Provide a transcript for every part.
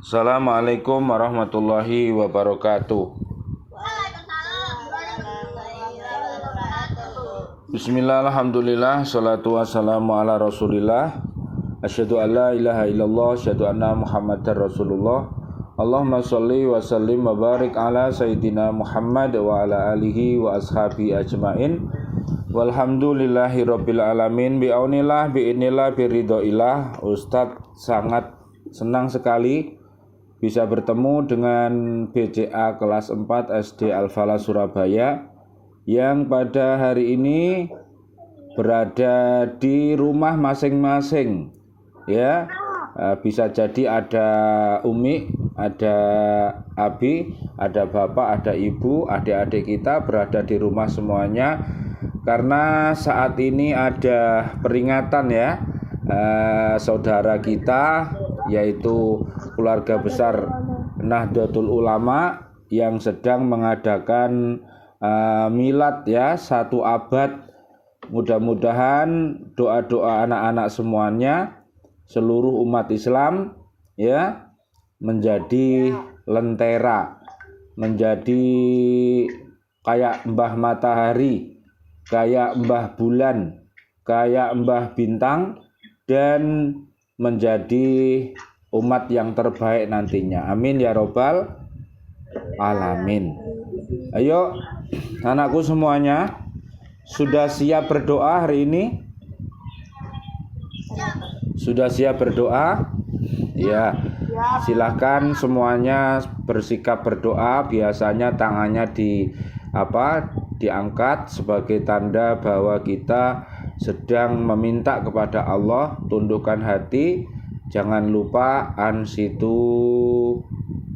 Assalamualaikum warahmatullahi wabarakatuh. Bismillah, alhamdulillah, salatu wassalamu ala rasulillah. Asyhadu an la ilaha illallah, asyhadu anna muhammadar rasulullah. Allahumma sholli wa sallim wa barik ala sayyidina Muhammad wa ala alihi wa ashabi ajmain. Walhamdulillahi rabbil alamin. Bi'aunillah, bi'inillah, biridhoillah. Ustadz sangat senang sekali bisa bertemu dengan BCA kelas 4 SD Al-Falah Surabaya yang pada hari ini berada di rumah masing-masing, ya. Bisa jadi ada Umi, ada Abi, ada Bapak, ada Ibu, adik-adik kita berada di rumah semuanya karena saat ini ada peringatan, ya. Saudara kita yaitu keluarga besar Nahdlatul Ulama yang sedang mengadakan milad, ya, 1 abad. Mudah-mudahan doa-doa anak-anak semuanya, seluruh umat Islam, ya, menjadi lentera, menjadi kayak Mbah Matahari, kayak Mbah Bulan, kayak Mbah Bintang, dan menjadi umat yang terbaik nantinya. Amin ya robbal alamin. Ayo anakku semuanya, sudah siap berdoa hari ini? Sudah siap berdoa? Ya, silakan semuanya bersikap berdoa. Biasanya tangannya diangkat sebagai tanda bahwa kita sedang meminta kepada Allah. Tundukkan hati, jangan lupa ansitu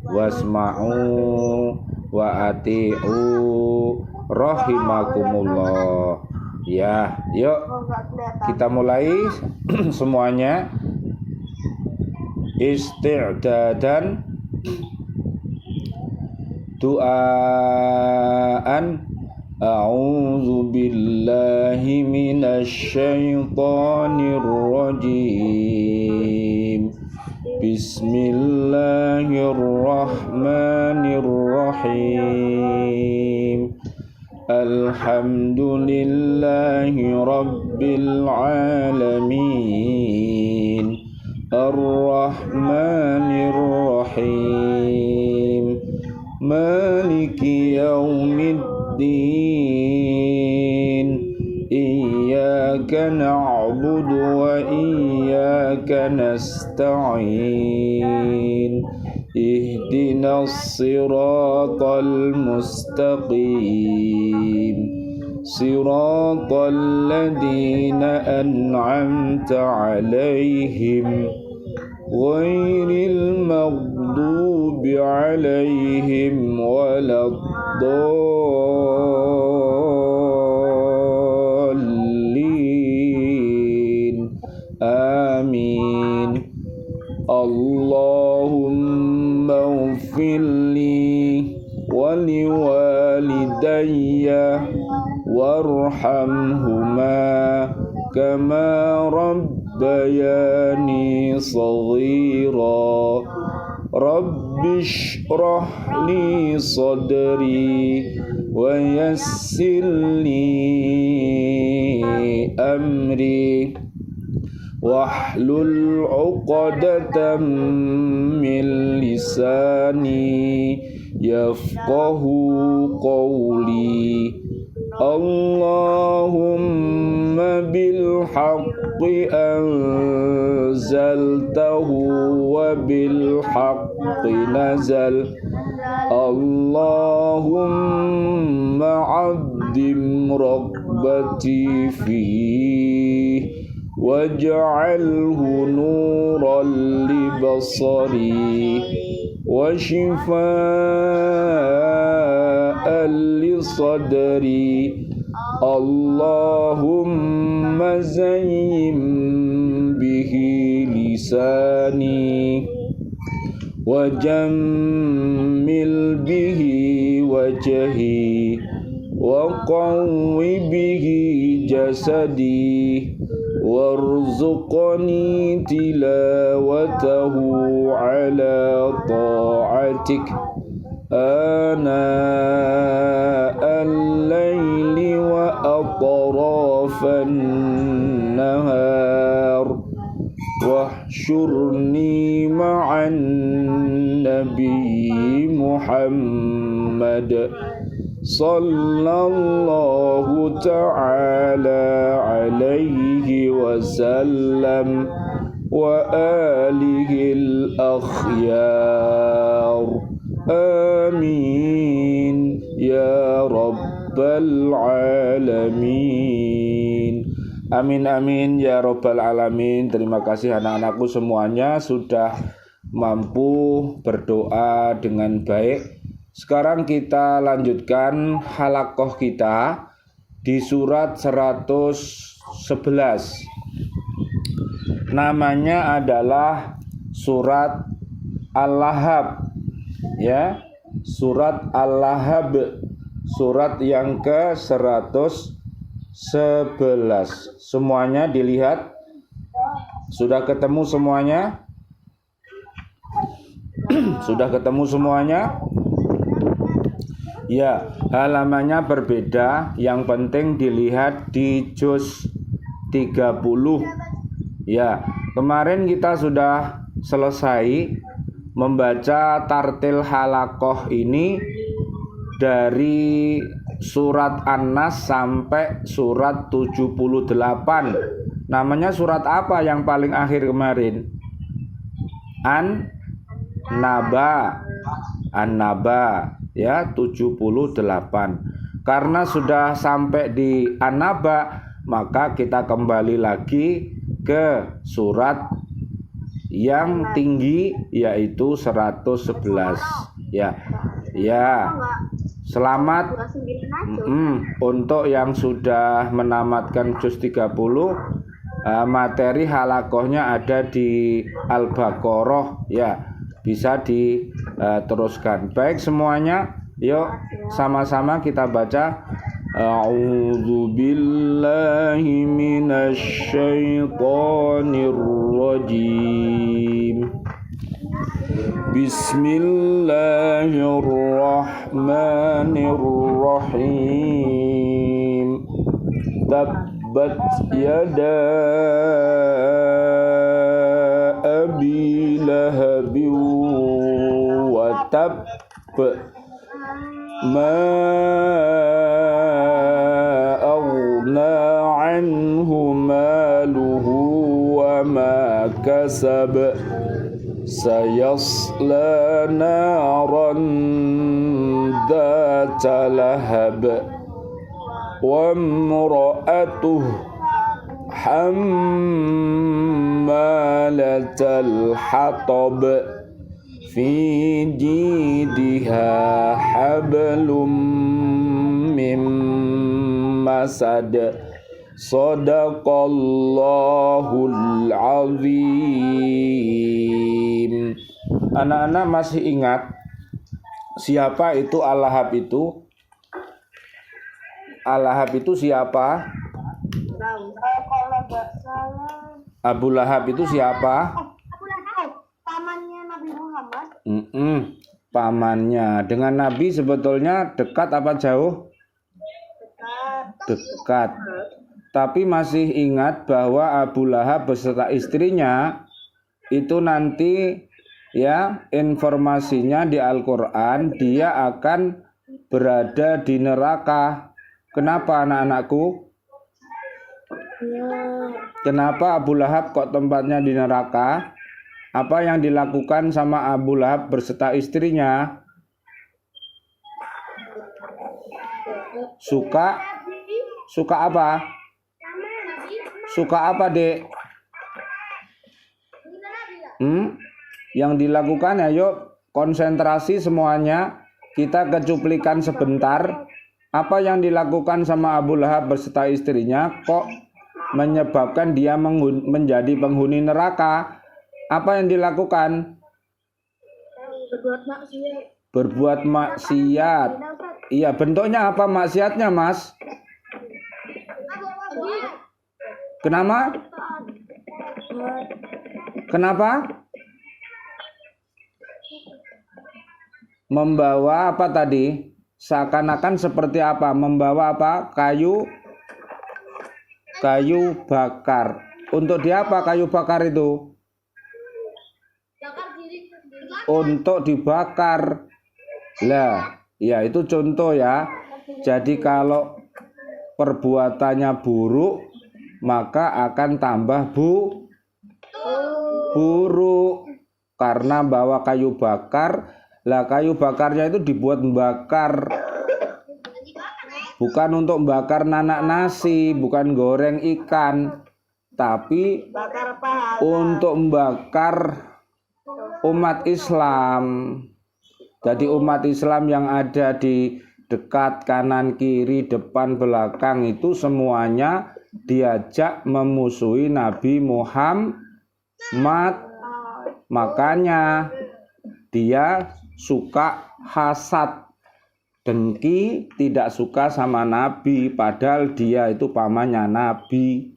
wasma'u wa ati'u rahimakumullah. Ya, yuk kita mulai semuanya. Isti'dadan du'aan. A'udzu billahi minasy syaithanir rajim. Bismillahirrahmanirrahim. Alhamdulillahi rabbil alamin. Ar-Rahmanir Rahim. Maliki yaumiddin. Iyyaka na'budu wa iyyaka nasta'in. Ihdinas siratal mustaqim. Siratal ladzina an'amta 'alaihim ghairil maghdubi 'alaihim waladdallin. Amin. Allahumma ighfirli wa liwalidayya warhamhuma kama rabbayani shaghira. Rabbi shrah li sadri wa yassir li amri wahlul 'uqdatam min lisani yafqahu qawli. Allahumma bil haqqi anzaltahu wa bil haqqi nazal. Allahumma 'azzim rabbati fihi waj'alhu nuran li basari wa shifaa'an li sadri. Allahumma zayyim bihi lisani wa jammil bihi wajhi wa qawwi bihi jasadi warzuqni tilawatahu ala ta'atik ana al-laili wa atrafan nahar wahsyurni ma'an nabi Muhammad sallallahu ta'ala alaihi wasallam wa alihil akhyar amin ya rabbal alamin. Amin amin ya rabbal alamin. Terima kasih anak-anakku semuanya sudah mampu berdoa dengan baik. Sekarang kita lanjutkan halakoh kita di surat 111. Namanya adalah surat Al-Lahab. Ya, surat Al-Lahab, surat yang ke-111. Semuanya dilihat. Sudah ketemu semuanya? Sudah ketemu semuanya? Ya, halamannya berbeda. Yang penting dilihat di juz 30. Ya, kemarin kita sudah selesai membaca tartil halakoh ini dari surat An-Nas sampai surat 78. Namanya surat apa yang paling akhir kemarin? An-Naba. An-Naba ya, 78. Karena sudah sampai di An-Naba, maka kita kembali lagi ke surat yang tinggi yaitu 111. Ya. Ya. Selamat untuk yang sudah menamatkan juz 30. Materi halakohnya ada di Al-Baqarah ya. Bisa diteruskan. Baik semuanya, yuk sama-sama kita baca. A'udzu billahi minasy syaithanir rajim. Bismillahirrahmanirrahim. Tabbat yada abi lahabi wa tab ma aghna anhu maluhu wa ma kasab sayasla naran dhata lahab wa imra'atuhu hammalatal hatab fi jidha hablum mim masad. Shadaqallahul azim. Anak-anak masih ingat siapa itu Al-Lahab itu? Al-Lahab itu siapa? Abu Lahab itu siapa? Abu Lahab, pamannya Nabi Muhammad. Pamannya. Dengan Nabi sebetulnya dekat apa jauh? Dekat. Tapi masih ingat bahwa Abu Lahab beserta istrinya itu nanti ya informasinya di Al-Quran dia akan berada di neraka. Kenapa anak-anakku? Kenapa Abu Lahab kok tempatnya di neraka? Apa yang dilakukan sama Abu Lahab beserta istrinya? Suka apa? Suka apa, Dek? Yang dilakukan ya, yuk konsentrasi semuanya. Kita kecuplikan sebentar. Apa yang dilakukan sama Abu Lahab beserta istrinya kok menyebabkan dia menjadi penghuni neraka? Apa yang dilakukan? Berbuat maksiat. Iya, bentuknya apa maksiatnya, Mas? Kenapa? Kenapa? Membawa apa tadi? Seakan-akan seperti apa? Membawa apa? Kayu bakar. Untuk dia apa kayu bakar itu? Untuk dibakar. Lah, ya itu contoh ya. Jadi kalau perbuatannya buruk, maka akan tambah buruk karena bawa kayu bakar. Lah kayu bakarnya itu dibuat membakar, bukan untuk membakar nanak nasi, bukan goreng ikan, tapi Bakar pahala. untuk membakar umat Islam. Jadi umat Islam yang ada di dekat, kanan, kiri, depan, belakang itu semuanya diajak memusuhi Nabi Muhammad. Makanya dia suka hasad, dengki, tidak suka sama Nabi, padahal dia itu pamannya Nabi.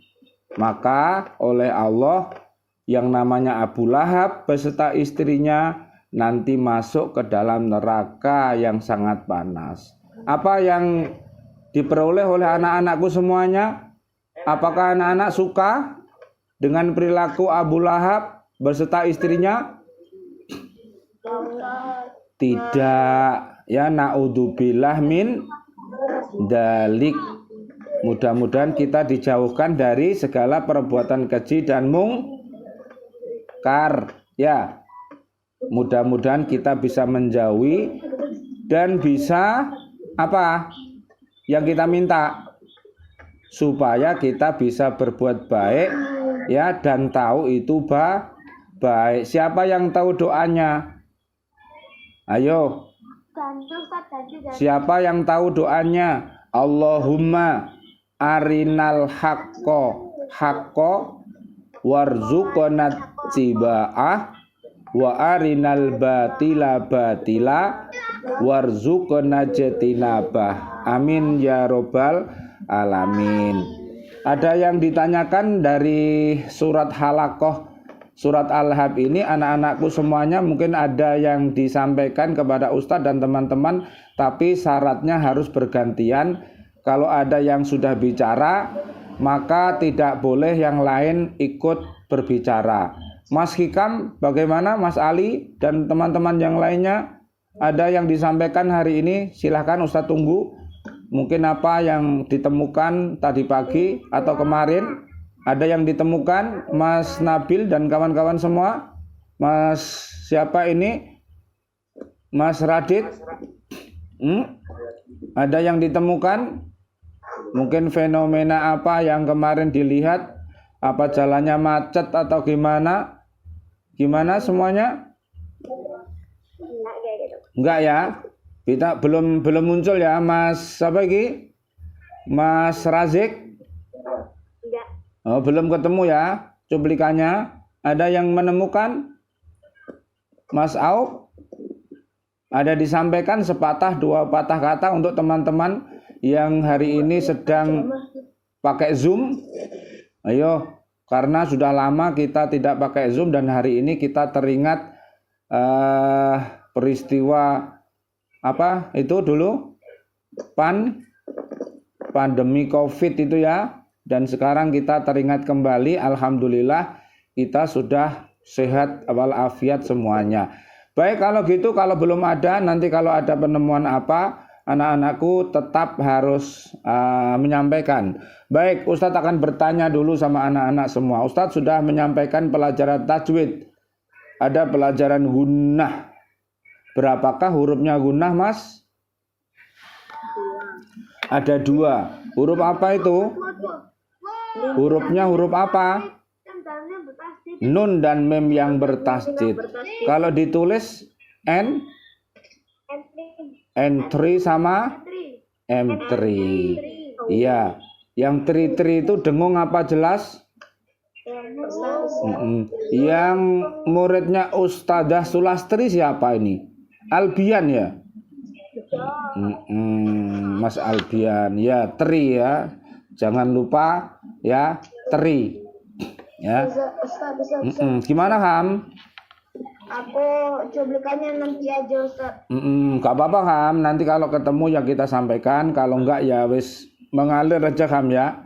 Maka oleh Allah yang namanya Abu Lahab beserta istrinya nanti masuk ke dalam neraka yang sangat panas. Apa yang diperoleh oleh anak-anakku semuanya? Apakah anak-anak suka dengan perilaku Abu Lahab beserta istrinya? Tidak, ya, naudzubillah min dalik. Mudah-mudahan kita dijauhkan dari segala perbuatan keji dan mungkar, ya. Mudah-mudahan kita bisa menjauhi dan bisa apa yang kita minta, supaya kita bisa berbuat baik, ya, dan tahu itu baik. Siapa yang tahu doanya? Ayo, siapa yang tahu doanya? Allahumma arinal haqqo warzuqna tiba'ah wa arinal batila warzuqna jatinabah. Amin ya robbal alamin. Ada yang ditanyakan dari surat Halaqah, surat Al-Hab ini, anak-anakku semuanya, mungkin ada yang disampaikan kepada Ustadz dan teman-teman, tapi syaratnya harus bergantian. Kalau ada yang sudah bicara, maka tidak boleh yang lain ikut berbicara. Mas Hikam, bagaimana Mas Ali dan teman-teman yang lainnya? Ada yang disampaikan hari ini? Silahkan Ustadz tunggu. Mungkin apa yang ditemukan tadi pagi atau kemarin? Ada yang ditemukan, Mas Nabil dan kawan-kawan semua? Mas siapa ini? Mas Radit? Ada yang ditemukan? Mungkin fenomena apa yang kemarin dilihat? Apa jalannya macet atau gimana? Gimana semuanya? Enggak ya? Kita belum muncul ya, Mas siapa lagi? Mas Razik? Oh, belum ketemu ya cuplikannya. Ada yang menemukan? Mas Auf? Ada disampaikan sepatah dua patah kata untuk teman-teman yang hari ini sedang pakai Zoom? Ayo, karena sudah lama kita tidak pakai Zoom dan hari ini kita teringat peristiwa apa itu dulu? Pandemi COVID itu ya. Dan sekarang kita teringat kembali, alhamdulillah kita sudah sehat walafiat semuanya. Baik, kalau gitu, kalau belum ada, nanti kalau ada penemuan apa, anak-anakku tetap harus menyampaikan. Baik, Ustadz akan bertanya dulu sama anak-anak semua. Ustadz sudah menyampaikan pelajaran tajwid. Ada pelajaran gunnah. Berapakah hurufnya gunnah, Mas? Ada 2. Huruf apa itu? Hurufnya huruf apa? Nun dan mem yang bertasdid. Kalau ditulis N3 sama M3. Iya. Yang tri itu dengung apa jelas? Yang muridnya Ustadzah Sulastri siapa ini? Albian ya? Mas Albian. Ya, tri ya. Jangan lupa ya, tri. Ya. Ustaz. Gimana Ham? Aku cuplikannya nanti aja Ustaz. Gak apa-apa Ham, nanti kalau ketemu ya kita sampaikan, kalau enggak ya wis mengalir aja Ham ya.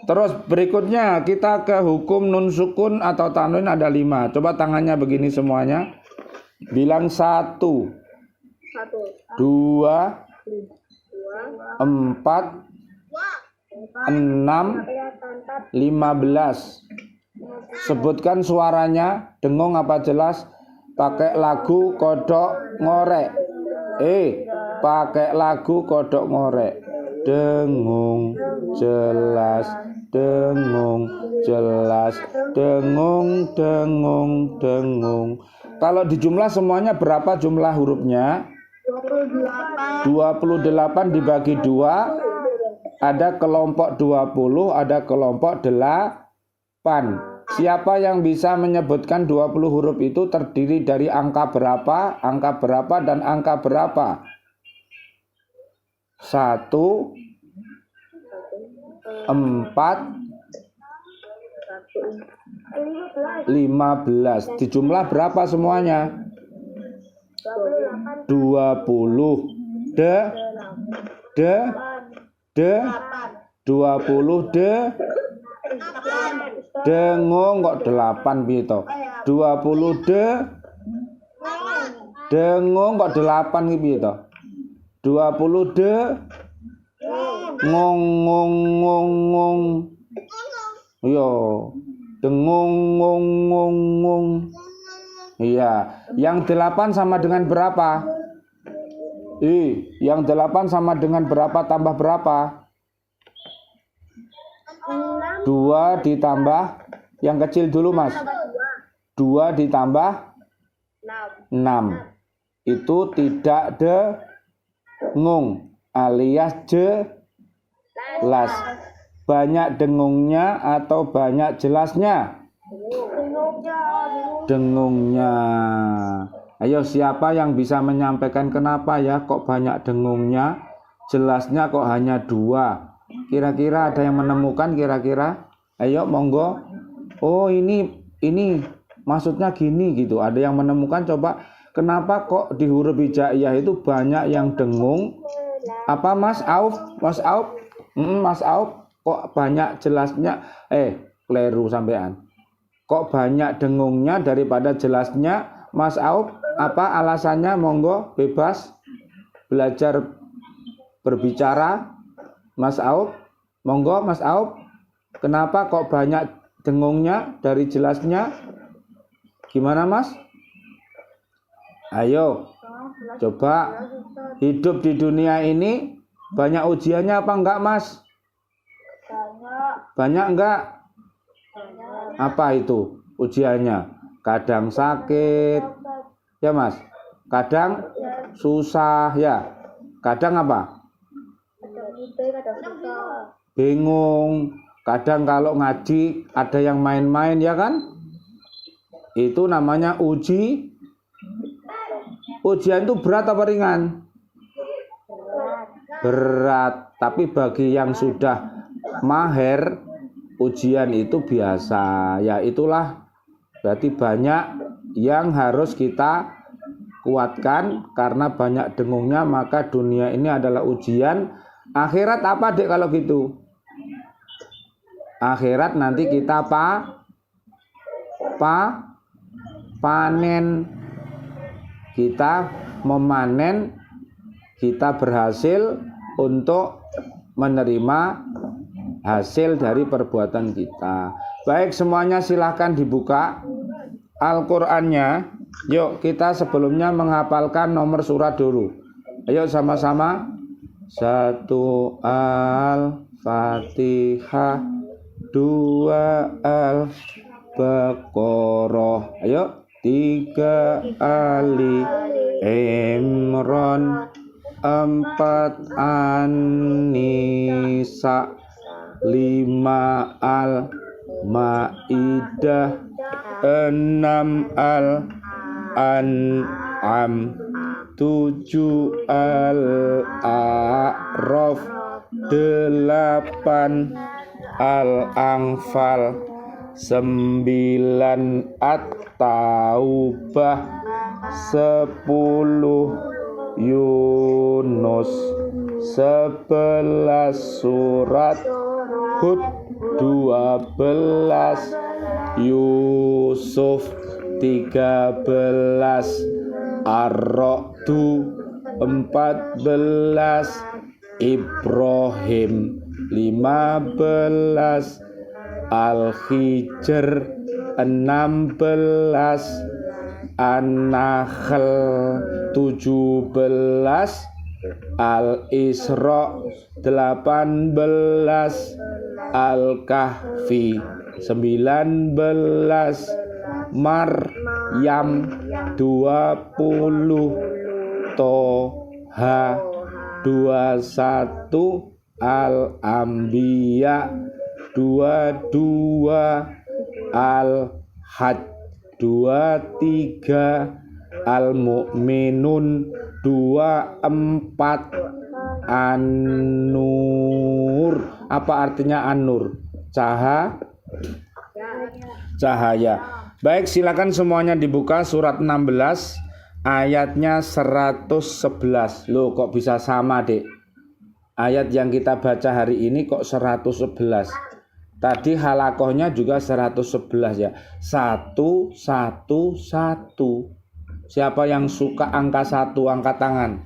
Terus berikutnya kita ke hukum nun sukun atau tanwin ada 5. Coba tangannya begini semuanya. Bilang 1, 2, 4, 6, 15. Sebutkan suaranya, dengung apa jelas? Pakai lagu kodok ngorek. Pakai lagu kodok ngorek. Dengung jelas, dengung jelas, dengung dengung dengung. Kalau dijumlah semuanya berapa jumlah hurufnya? 28 dibagi 2. Ada kelompok 20, ada kelompok 8. Siapa yang bisa menyebutkan 20 huruf itu terdiri dari angka berapa, dan angka berapa? 1, 4, 15. Dijumlah berapa semuanya? 20. 20 dengung kok 8 gitu. 20 dengung kok 8 gitu. 20 ngong ngong ngong ngong. Yo, dengung ngong ngong ngong. Iya, yang 8 sama dengan berapa? Yang 8 sama dengan berapa tambah berapa? 2 ditambah yang kecil dulu Mas. 2 ditambah 6. Itu tidak dengung alias jelas. Banyak dengungnya atau banyak jelasnya? Dengungnya. Ayo siapa yang bisa menyampaikan kenapa ya kok banyak dengungnya, jelasnya kok hanya 2? Kira-kira ada yang menemukan kira-kira? Ayo monggo. Oh ini maksudnya gini gitu. Ada yang menemukan, coba kenapa kok di huruf hijaiyah itu banyak yang dengung? Apa Mas Auf? Mas Auf kok banyak jelasnya? Keliru sampean. Kok banyak dengungnya daripada jelasnya? Mas Auf, apa alasannya? Monggo, bebas belajar berbicara. Mas Auf, monggo Mas Auf. Kenapa kok banyak dengungnya dari jelasnya? Gimana Mas? Ayo, coba. Hidup di dunia ini banyak ujiannya apa enggak Mas? Banyak enggak? Apa itu ujiannya? Kadang sakit, ya Mas. Kadang susah, ya. Kadang apa? Bingung. Kadang kalau ngaji ada yang main-main, ya kan? Itu namanya ujian itu berat apa ringan? Berat. Tapi bagi yang sudah mahir, ujian itu biasa. Ya itulah. Berarti banyak yang harus kita kuatkan karena banyak dengungnya, maka dunia ini adalah ujian. Akhirat apa Dek kalau gitu? Akhirat nanti kita panen. Kita memanen, kita berhasil untuk menerima hasil dari perbuatan kita. Baik, semuanya silahkan dibuka Al-Qur'annya. Yuk kita sebelumnya menghafalkan nomor surat dulu. Ayo sama-sama. 1 Al-Fatihah, 2 Al-Baqarah, ayo 3 Ali Imran, 4 An-Nisa, 5 Al-Maidah, 6 Al-An'am, 7 Al-A'raf, 8 Al-Anfal, 9 At-Taubah, 10 Yunus, 11 surat Hud, 12 Yusuf, 13 Ar-Ra'du, 14 Ibrahim, 15 Al-Hijr, 16 An-Nahl, 17 Al-Isra, 18 Al-Kahfi, 19 Maryam, 20 Toha, 21 Al-Anbiya, 22 Al-Hajj, 23 Al-Mu'minun, 24 An-Nur. Apa artinya An-Nur? Cahaya. Baik, silakan semuanya dibuka surat 16 ayatnya 111. Loh, kok bisa sama, Dek? Ayat yang kita baca hari ini kok 111. Tadi halakohnya juga 111 ya. 1, 1, 1. Siapa yang suka angka 1 angkat tangan.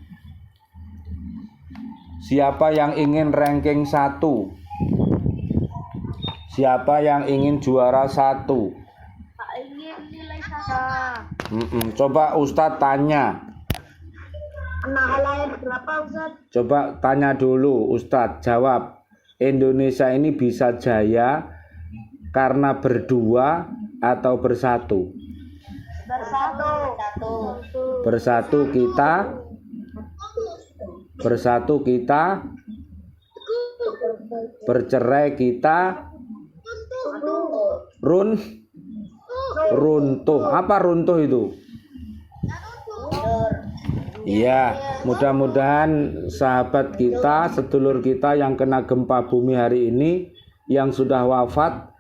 Siapa yang ingin ranking 1? Siapa yang ingin juara 1? Ingin nilai 1. Coba Ustadz tanya. An-Nahl berapa, Ustaz? Coba tanya dulu Ustadz, jawab. Indonesia ini bisa jaya karena berdua atau bersatu? Bersatu kita, bercerai kita, runtuh. Apa runtuh itu? Iya, mudah-mudahan sahabat kita, sedulur kita yang kena gempa bumi hari ini, yang sudah wafat,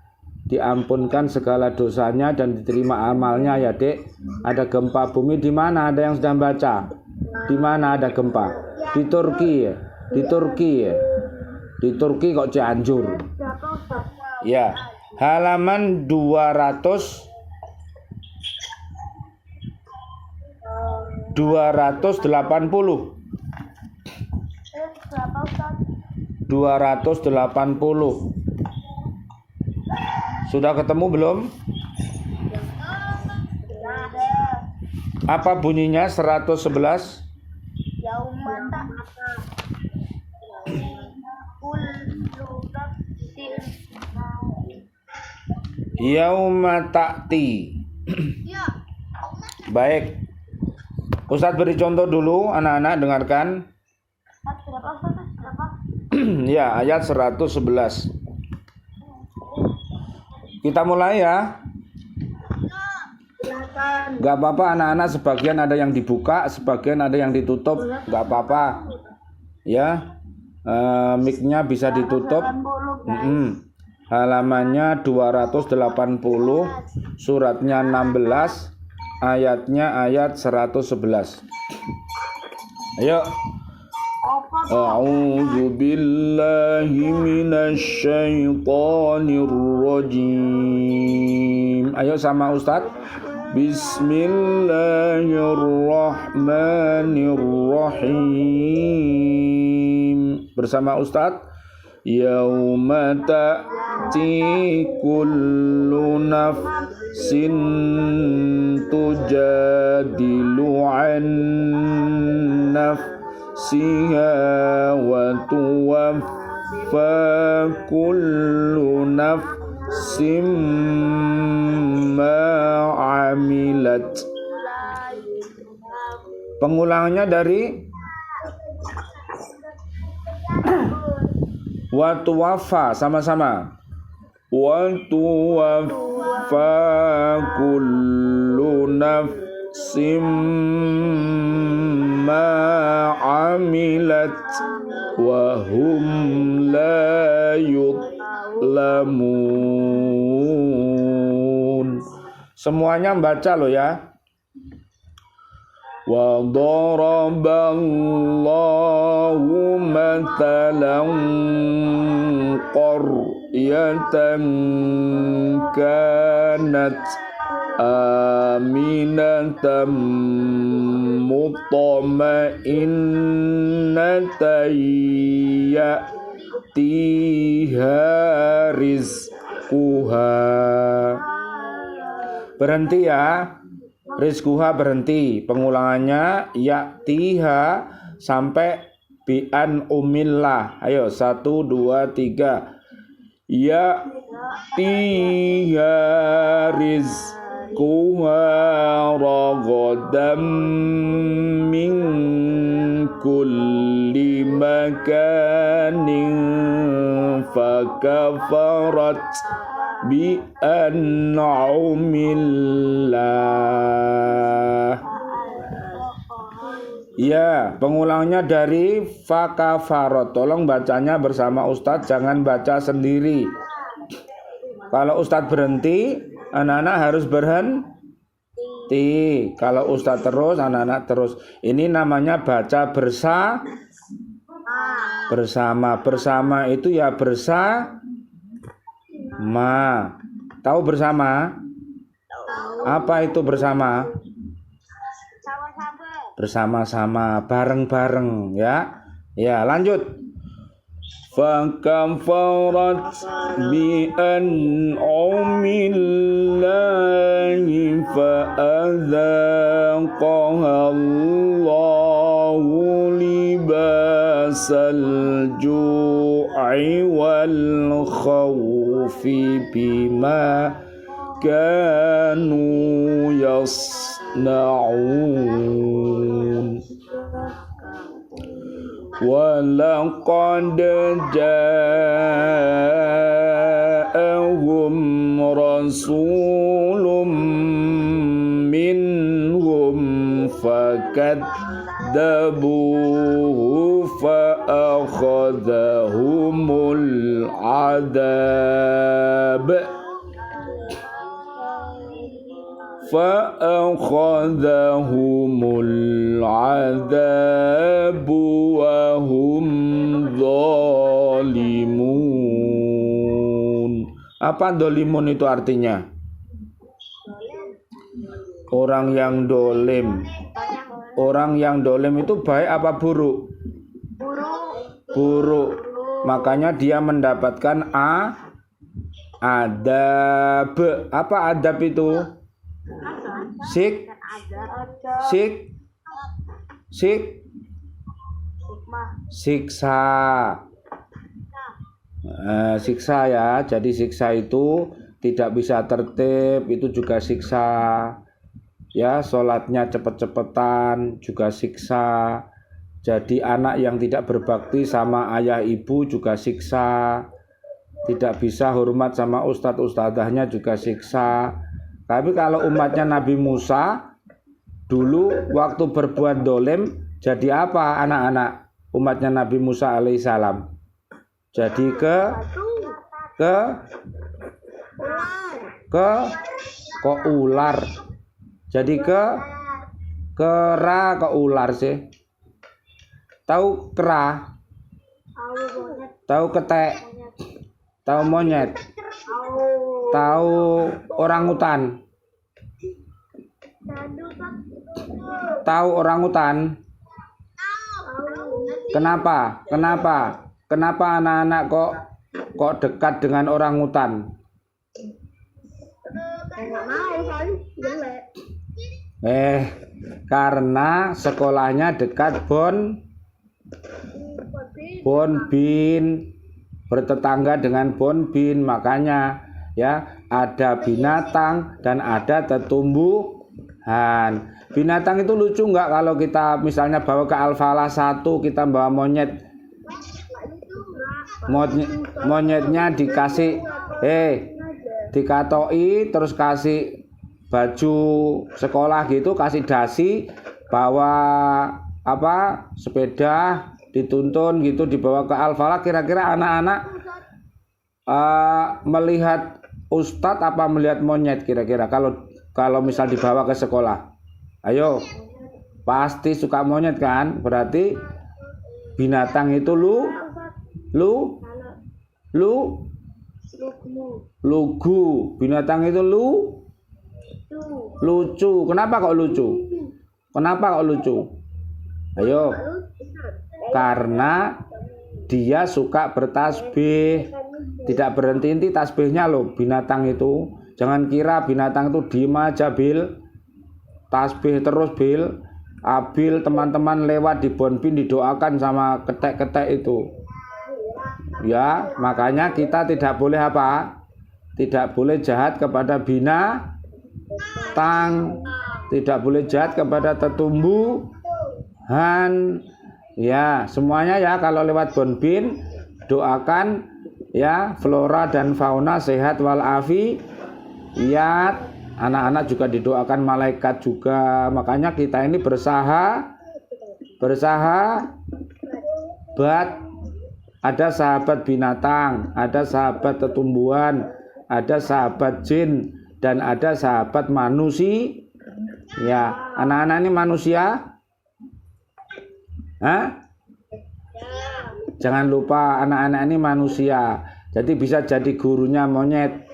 diampunkan segala dosanya dan diterima amalnya ya, Dek. Ada gempa bumi di mana? Ada yang sudah baca? Di mana ada gempa? Di Turki ya. Di Turki kok Cianjur. Ya, halaman 280. 280. Sudah ketemu belum? Apa bunyinya 111? Yauma ta'ti. Baik. Ustadz beri contoh dulu, anak-anak dengarkan. Ya, ayat 111. Kita mulai ya. Gak apa-apa anak-anak, sebagian ada yang dibuka, sebagian ada yang ditutup, gak apa-apa. Ya, mic-nya bisa ditutup. Halamannya 280, suratnya 16, ayatnya ayat 111. Ayo. A'udzu billahi minasy syaithanir rajim. Ayo sama Ustadz. Bismillahirrahmanirrahim. Bersama Ustadz. Yauma ta'ti kullu nafsin tujadilu an nafsiha wa tuwaffa kullu nafsin ma amilat. Pengulangannya dari wa tuwaffa, sama-sama. Wa tuwaffa kullu nafsim ma amilat wa hum la yudlamun. Semuanya baca loh ya. Wa daraballahu mathalan qaryatan kanat aminatan mutma'innatan ya'tiha rizquha. Berhenti ya. Rizquha berhenti. Pengulangannya ya'tiha sampai bi'an umillah. Ayo 1 2 3. Ya'tiha rizquha ragadan min kulli makanin fakafarat bi an'amillah. Ya, pengulangnya dari fakafarot. Tolong bacanya bersama Ustadz, jangan baca sendiri. Kalau Ustadz berhenti, anak-anak harus berhenti. Kalau Ustadz terus, anak-anak terus. Ini namanya baca bersama. Bersama itu ya bersama. Tahu bersama? Apa itu bersama? Bersama-sama, bareng-bareng ya. Ya, lanjut. Fakafarat bi an'amillahi fa'adzaqaha Allahu libasal ju'i wal khawfi bima kanu yasna'un. Walaqad ja'ahum rasulun minhum fakadzabuhu fa'akhadhahumul adab fa'akhadhahumul adabu wa hum zalimun. Apa zalimun itu artinya? Orang yang dolim. Orang yang dolim itu baik apa buruk? Buruk. Makanya dia mendapatkan adab. Apa adab itu? Siksa. Siksa ya. Jadi siksa itu tidak bisa tertib, itu juga siksa. Ya, sholatnya cepet-cepetan juga siksa. Jadi anak yang tidak berbakti sama ayah ibu juga siksa. Tidak bisa hormat sama ustadz-ustadzahnya juga siksa. Tapi kalau umatnya Nabi Musa dulu waktu berbuat dolim, jadi apa anak-anak umatnya Nabi Musa alaihissalam? Jadi kok ular. Jadi kera ke ular sih. Tahu kera? Tahu ketek? Tahu monyet? Tahu orangutan? Tahu orangutan? Kenapa? Kenapa anak-anak kok dekat dengan orangutan? Karena sekolahnya dekat Bon Bin, bertetangga dengan Bon Bin, makanya ya ada binatang dan ada tumbuhan. Binatang itu lucu nggak kalau kita misalnya bawa ke Al-Falah 1, kita bawa monyetnya dikasih dikatoi, terus kasih baju sekolah gitu, kasih dasi, bawa sepeda, dituntun gitu, dibawa ke Al-Falah. Kira-kira anak-anak melihat ustadz apa melihat monyet kira-kira? Kalau kalau misal dibawa ke sekolah? Ayo, pasti suka monyet kan? Berarti binatang itu lugu. Binatang itu lucu. Kenapa kok lucu? Ayo, karena dia suka bertasbih. Tidak berhenti tasbihnya loh binatang itu. Jangan kira binatang itu diem aja, Bil. Tasbih terus, Bil. Abil teman-teman lewat di Bonbin didoakan sama ketek-ketek itu. Ya, makanya kita tidak boleh apa? Tidak boleh jahat kepada binatang. Tidak boleh jahat kepada tetumbuhan. Ya, semuanya ya kalau lewat Bonbin doakan ya flora dan fauna sehat walafiat. Anak-anak juga didoakan malaikat juga. Makanya kita ini bersahabat. Ada sahabat binatang, ada sahabat tetumbuhan, ada sahabat jin, dan ada sahabat manusia. Ya, anak-anak ini manusia? Hah? Jangan lupa anak-anak ini manusia. Jadi bisa jadi gurunya monyet.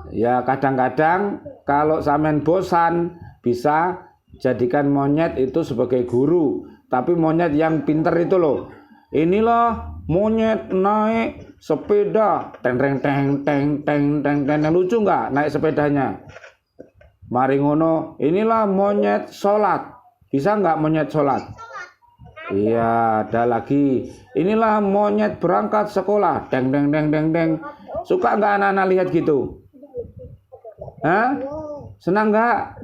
Ya, kadang-kadang kalau sampean bosan bisa jadikan monyet itu sebagai guru. Tapi monyet yang pinter itu loh. Inilah monyet naik sepeda, teng. Lucu nggak naik sepedanya? Mari ngono. Inilah monyet sholat. Bisa nggak monyet sholat? Iya, ada lagi. Inilah monyet berangkat sekolah, teng. Suka nggak anak-anak lihat gitu? Hah? Senang nggak?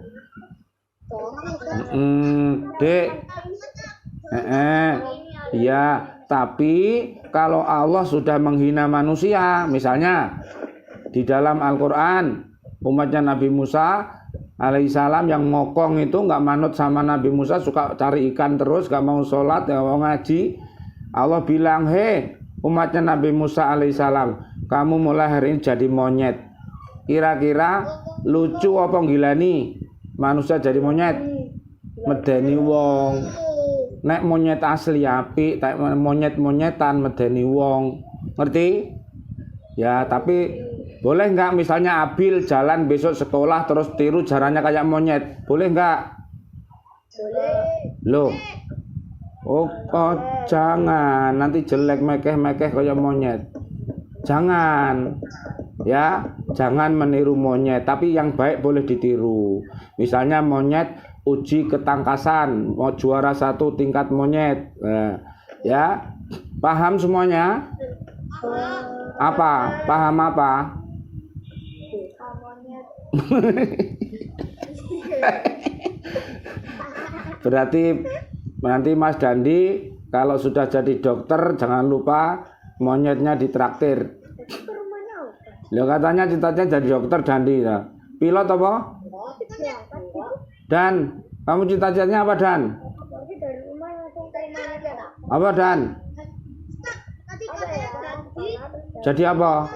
Dek. Iya. Tapi kalau Allah sudah menghina manusia, misalnya di dalam Al-Quran umatnya Nabi Musa alaihissalam yang ngokong itu nggak manut sama Nabi Musa, suka cari ikan terus, nggak mau sholat, nggak mau ngaji. Allah bilang, hei umatnya Nabi Musa alaihissalam, kamu mulai hari ini jadi monyet. Kira-kira lucu apa gilani manusia jadi monyet? Medeni wong. Nek monyet asli api, monyet-monyetan medeni wong. Ngerti? Ya, tapi boleh nggak misalnya Abil jalan besok sekolah terus tiru jalannya kayak monyet? Boleh nggak? Boleh. Loh. Oh, jangan. Nanti jelek mekeh kayak monyet. Jangan. Ya, jangan meniru monyet, tapi yang baik boleh ditiru. Misalnya monyet uji ketangkasan, mau juara 1 tingkat monyet. Nah, ya, paham semuanya? Apa? Paham apa? Berarti nanti Mas Dandi kalau sudah jadi dokter jangan lupa monyetnya ditraktir. Ya katanya cita-cita jadi dokter Dandi ya. Pilot apa? Dan kamu cita-citanya apa Dan? Apa Dan? Jadi apa?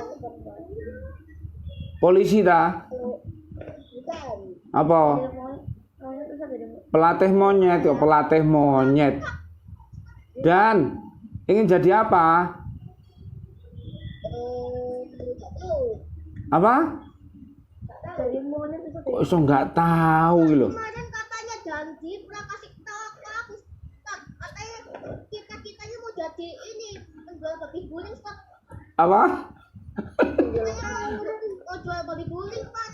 Polisi dah? Apa? Pelatih monyet. Dan ingin jadi apa? Apa? Kok iso nggak tahu gitu. Kemarin katanya janji pernah kasih tahu aku, Ustaz. Katanya kita-kitanya mau jadi ini penjual babi guling, Ustaz. Apa? Mau jual babi guling, Pak.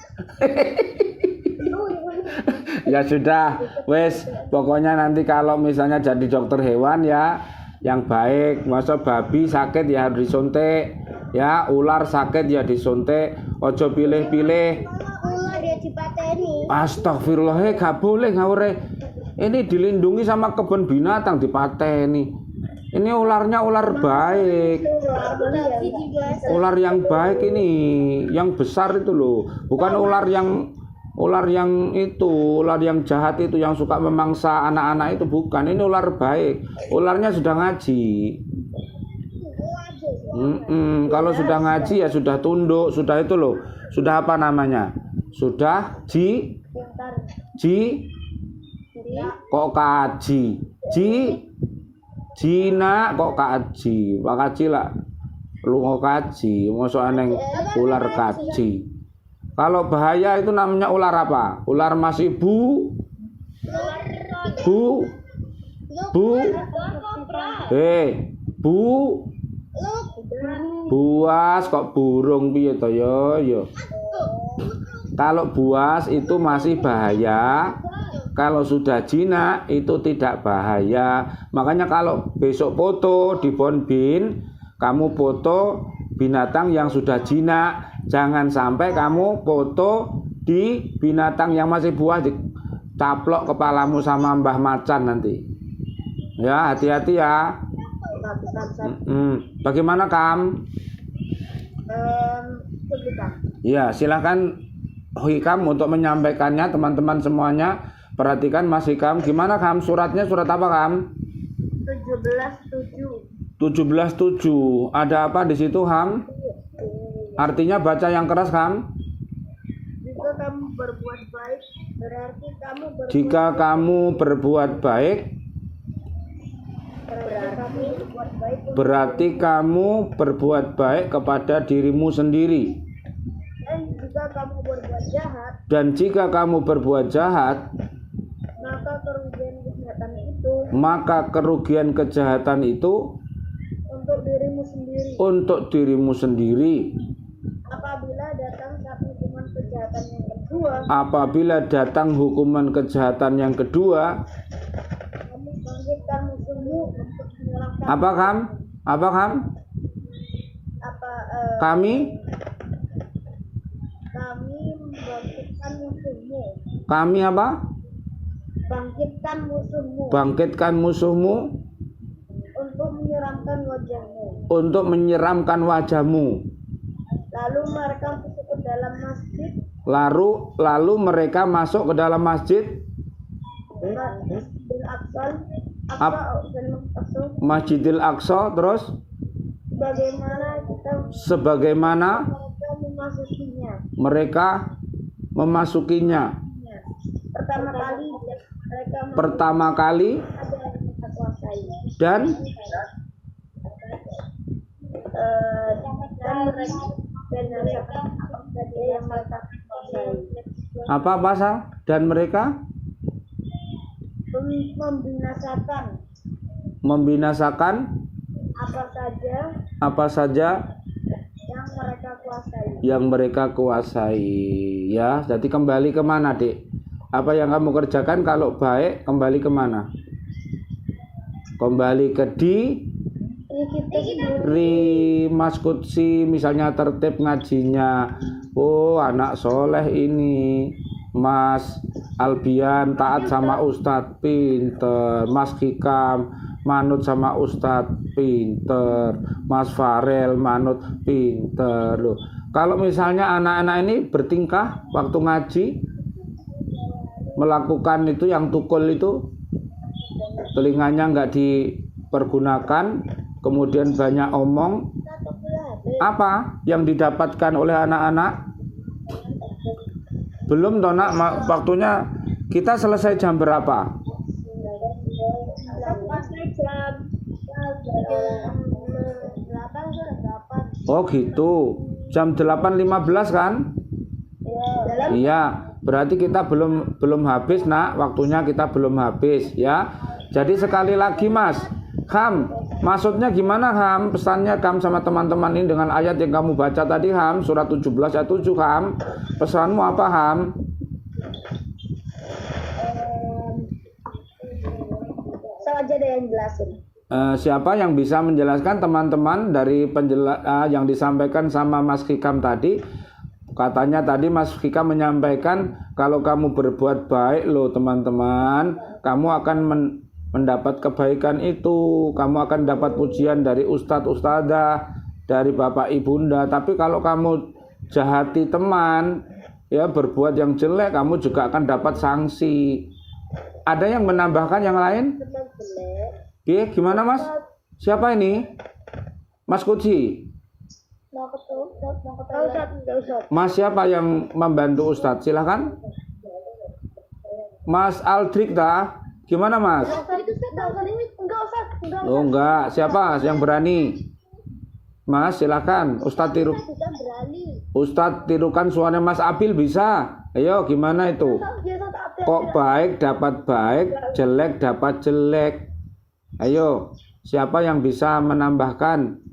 Ya sudah, wes pokoknya nanti kalau misalnya jadi dokter hewan ya yang baik. Masa babi sakit ya harus disuntik, ya ular sakit ya disuntik, ojo pilih-pilih. Ular dia dipateni. Astagfirullah, gak boleh ngawur. Ini dilindungi sama kebun binatang dipateni. Ini ularnya ular baik. Ular yang baik ini, yang besar itu loh. Bukan ular yang jahat itu yang suka memangsa anak-anak itu, bukan. Ini ular baik. Ularnya sudah ngaji. Kalau sudah ngaji ya sudah tunduk, sudah itu loh. Sudah apa namanya? Sudah pintar, ji kok kaji. Jina kok kaji. Pak kaji lah. Lu kok kaji, mosok aneh ular kaji. Kalau bahaya itu namanya ular apa? Ular masih bu buas kok burung piye to yo. Kalau buas itu masih bahaya. Kalau sudah jinak itu tidak bahaya. Makanya kalau besok foto di Bonbin, kamu foto binatang yang sudah jinak. Jangan sampai kamu foto di binatang yang masih buas, dicaplok kepalamu sama Mbah Macan nanti. Ya, hati-hati ya. Bagaimana Kam? Ya, silakan Hikam untuk menyampaikannya teman-teman semuanya. Perhatikan Mas Hikam, gimana Kam? Suratnya surat apa Kam? 17:7. Ada apa di situ Ham? Artinya baca yang keras Kam. Jika kamu berbuat baik, Jika kamu berbuat baik, berarti kamu berbuat baik kepada dirimu sendiri. Dan jika kamu berbuat jahat, maka kerugian kejahatan itu untuk dirimu sendiri. Apabila datang hukuman kejahatan yang kedua, apa Kam? Kami apa? Bangkitkan musuhmu untuk menyeramkan wajahmu. Lalu mereka masuk ke dalam masjid. Masjidil Aqsa, terus sebagaimana mereka memasukinya. Pertama kali dan apa pasal? Dan mereka membinasakan apa saja yang mereka kuasai. Ya, jadi kembali kemana, Dik? Apa yang kamu kerjakan kalau baik, kembali kemana? Kembali ke Mas Kutsi, misalnya tertib ngajinya. Oh, anak soleh ini. Mas Albian taat sama Ustadz, pinter. Mas Hikam manut sama Ustadz, pinter. Mas Farel manut, pinter. Loh, kalau misalnya anak-anak ini bertingkah waktu ngaji, melakukan itu yang tukul itu, telinganya nggak dipergunakan, kemudian banyak omong, apa yang didapatkan oleh anak-anak? Belum toh nak, waktunya kita selesai jam berapa? Oh gitu, jam 8.15 kan? Iya, berarti kita belum habis nak, waktunya kita belum habis ya. Jadi sekali lagi Mas Ham, maksudnya gimana Ham? Pesannya Ham sama teman-teman ini dengan ayat yang kamu baca tadi Ham, surat 17 ayat 7 Ham. Pesanmu apa Ham? Saja ada yang jelasin. Siapa yang bisa menjelaskan teman-teman dari yang disampaikan sama Mas Hikam tadi? Katanya tadi Mas Hikam menyampaikan kalau kamu berbuat baik loh teman-teman, kamu akan mendapat kebaikan itu, kamu akan dapat pujian dari ustadz ustadzah, dari bapak ibunda. Tapi kalau kamu jahati teman, ya berbuat yang jelek, kamu juga akan dapat sanksi. Ada yang menambahkan yang lain? Oke, gimana Mas? Siapa ini? Mas Kuci? Mau ke toilet, mau ke toilet. Enggak usah. Mas siapa yang membantu Ustadz? Silakan. Mas Aldrik dah. Gimana Mas? Itu saya tahu ini enggak usah. Oh enggak. Siapa yang berani? Mas silakan. Bukan berani. Ustadz tirukan suaranya Mas Abil bisa. Ayo gimana itu? Kok baik dapat baik, jelek dapat jelek. Ayo, siapa yang bisa menambahkan?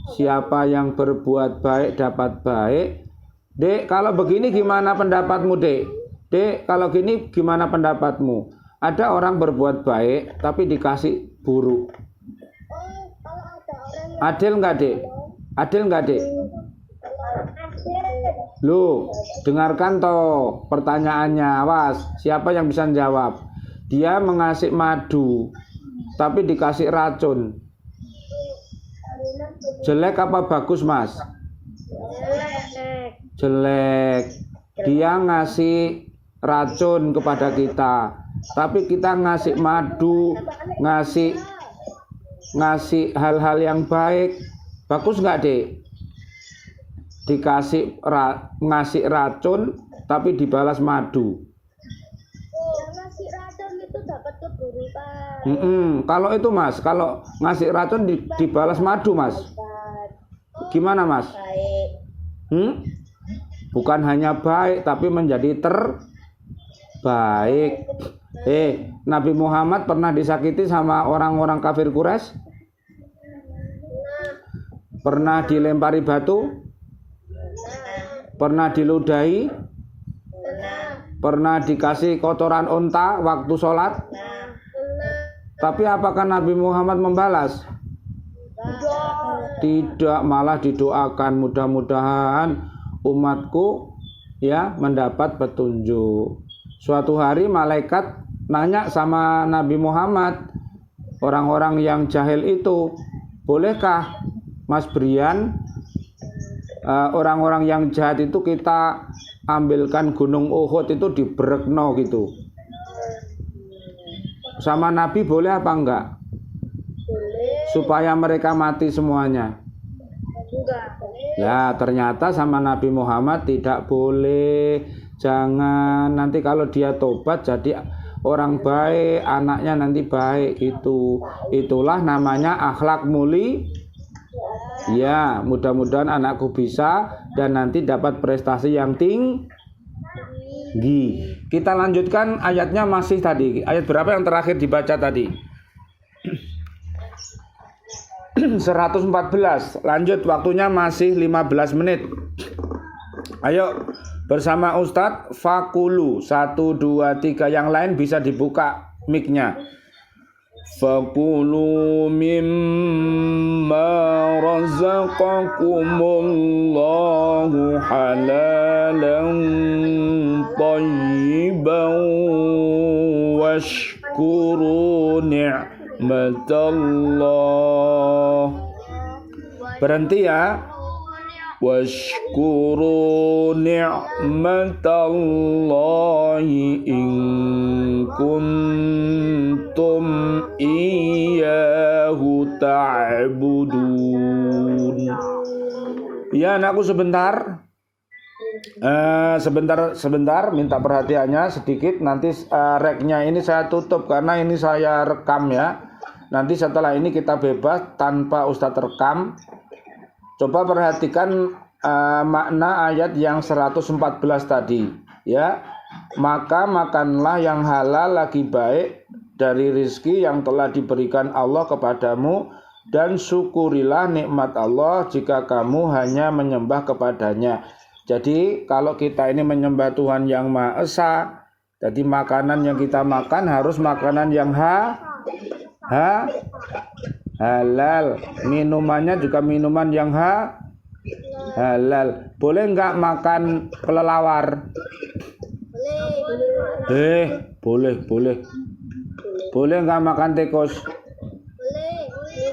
Siapa yang berbuat baik dapat baik? Dek, kalau begini gimana pendapatmu, Dek? Dek, kalau gini gimana pendapatmu? Ada orang berbuat baik tapi dikasih buruk. Kalau ada orang Adil nggak, Dek? Adil nggak, Dek? Loh, dengarkan toh pertanyaannya. Awas, siapa yang bisa jawab? Dia mengasih madu tapi dikasih racun. Jelek apa bagus, Mas? Jelek. Dia ngasih racun kepada kita, tapi kita ngasih madu, ngasih hal-hal yang baik. Bagus nggak, Dek? Ngasih racun tapi dibalas madu. ngasih racun itu dapat keburukan. Kalau itu Mas, kalau ngasih racun dibalas madu Mas, gimana Mas? Baik. Bukan hanya baik tapi menjadi terbaik. Nabi Muhammad pernah disakiti sama orang-orang kafir Quraisy? Pernah dilempari batu? Pernah diludahi? Pernah dikasih kotoran unta waktu sholat? Tapi apakah Nabi Muhammad membalas? Tidak, malah didoakan mudah-mudahan umatku ya mendapat petunjuk. Suatu hari malaikat nanya sama Nabi Muhammad, orang-orang yang jahil itu, bolehkah Mas Brian orang-orang yang jahat itu kita ambilkan gunung Uhud itu dibrekno gitu? Sama Nabi boleh apa enggak? Boleh. Supaya mereka mati semuanya. Enggak. Ya ternyata sama Nabi Muhammad tidak boleh. Jangan, nanti kalau dia tobat jadi orang baik, anaknya nanti baik gitu. Itulah namanya akhlak muli. Ya, mudah-mudahan anakku bisa dan nanti dapat prestasi yang tinggi. Kita lanjutkan ayatnya masih tadi. Ayat berapa yang terakhir dibaca tadi? 114. Lanjut, waktunya masih 15 menit. Ayo bersama Ustadz Fakulu 1, 2, 3. Yang lain bisa dibuka mic-nya. Fakulu mimma razaqakumullahu halalan tayyiban washkuru ni'matallah. Berhenti ya. Washkuru ni'matallahi in kuntum iyyahu ta'budun. Ya anakku sebentar. Sebentar minta perhatiannya sedikit. Nanti reknya ini saya tutup karena ini saya rekam ya. Nanti setelah ini kita bebas tanpa Ustadz rekam. Coba perhatikan makna ayat yang 114 tadi ya. Maka makanlah yang halal lagi baik dari rizki yang telah diberikan Allah kepadamu, dan syukurilah nikmat Allah jika kamu hanya menyembah kepadanya. Jadi kalau kita ini menyembah Tuhan yang Maha Esa, jadi makanan yang kita makan harus makanan yang halal. Minumannya juga minuman yang halal. Boleh nggak makan kelelawar? Boleh. Boleh nggak makan tikus?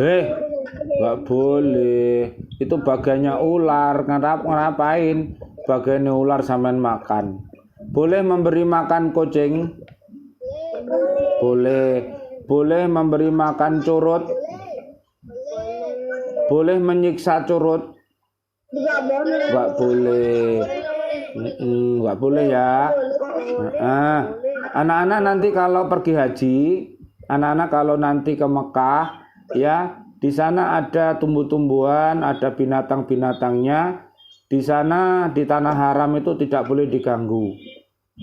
Nggak boleh. Itu bagiannya ular. Ngapain? Bagiannya ular sampean makan. Boleh memberi makan kucing? Boleh. Boleh memberi makan curut? Boleh menyiksa curut? Nggak boleh. Nggak boleh ya. Anak-anak nanti kalau pergi haji, anak-anak kalau nanti ke Mekah, ya di sana ada tumbuh-tumbuhan, ada binatang-binatangnya. Di sana di tanah haram itu tidak boleh diganggu.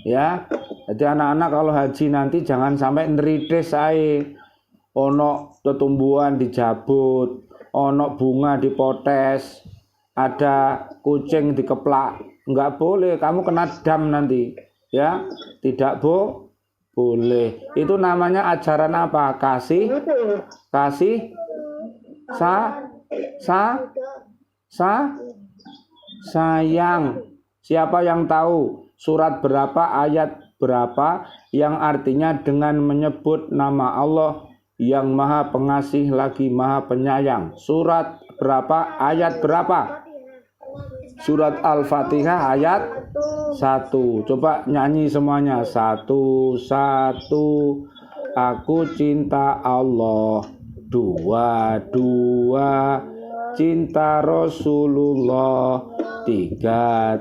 Ya, jadi anak-anak kalau haji nanti jangan sampai nerides ae. Ono tetumbuhan dijabut, ono bunga dipotes, ada kucing dikeplak. Enggak boleh, kamu kena dam nanti. Ya, tidak boleh. Itu namanya ajaran apa? Kasih sayang. Siapa yang tahu surat berapa, ayat berapa yang artinya dengan menyebut nama Allah yang maha pengasih lagi maha penyayang? Surat berapa, ayat berapa? Surat Al-Fatihah ayat 1. Coba nyanyi semuanya. 1. Aku cinta Allah. 2. Cinta Rasulullah. 3.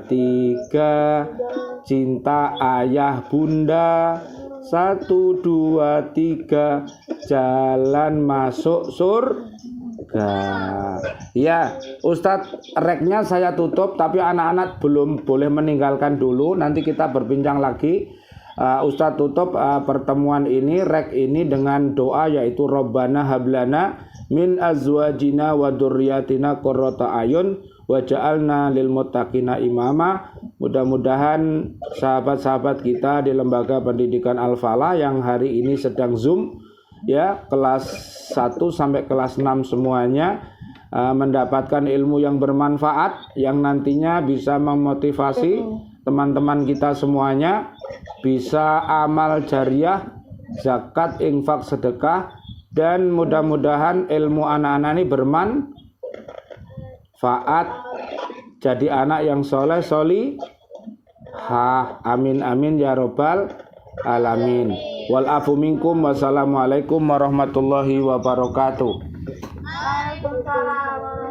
Cinta ayah bunda. 1, 2, 3. Jalan masuk surga. Ya, Ustadz, reknya saya tutup, tapi anak-anak belum boleh meninggalkan dulu. Nanti kita berbincang lagi. Ustadz tutup pertemuan ini, rek ini dengan doa, yaitu Rabbana hablana min azwajina wa dzurriyyatina qurrata ayun waj'alna lil muttaqina imama. Mudah-mudahan sahabat-sahabat kita di Lembaga Pendidikan Al-Falah yang hari ini sedang Zoom, ya, kelas 1 sampai kelas 6 semuanya mendapatkan ilmu yang bermanfaat, yang nantinya bisa memotivasi teman-teman kita semuanya, bisa amal jariah, zakat, infak, sedekah, dan mudah-mudahan ilmu anak-anak ini bermanfaat, jadi anak yang soleh solihah. Amin amin ya robbal alamin. Wal afu minkum. Wassalamualaikum warahmatullahi wabarakatuh. Waalaikumsalam.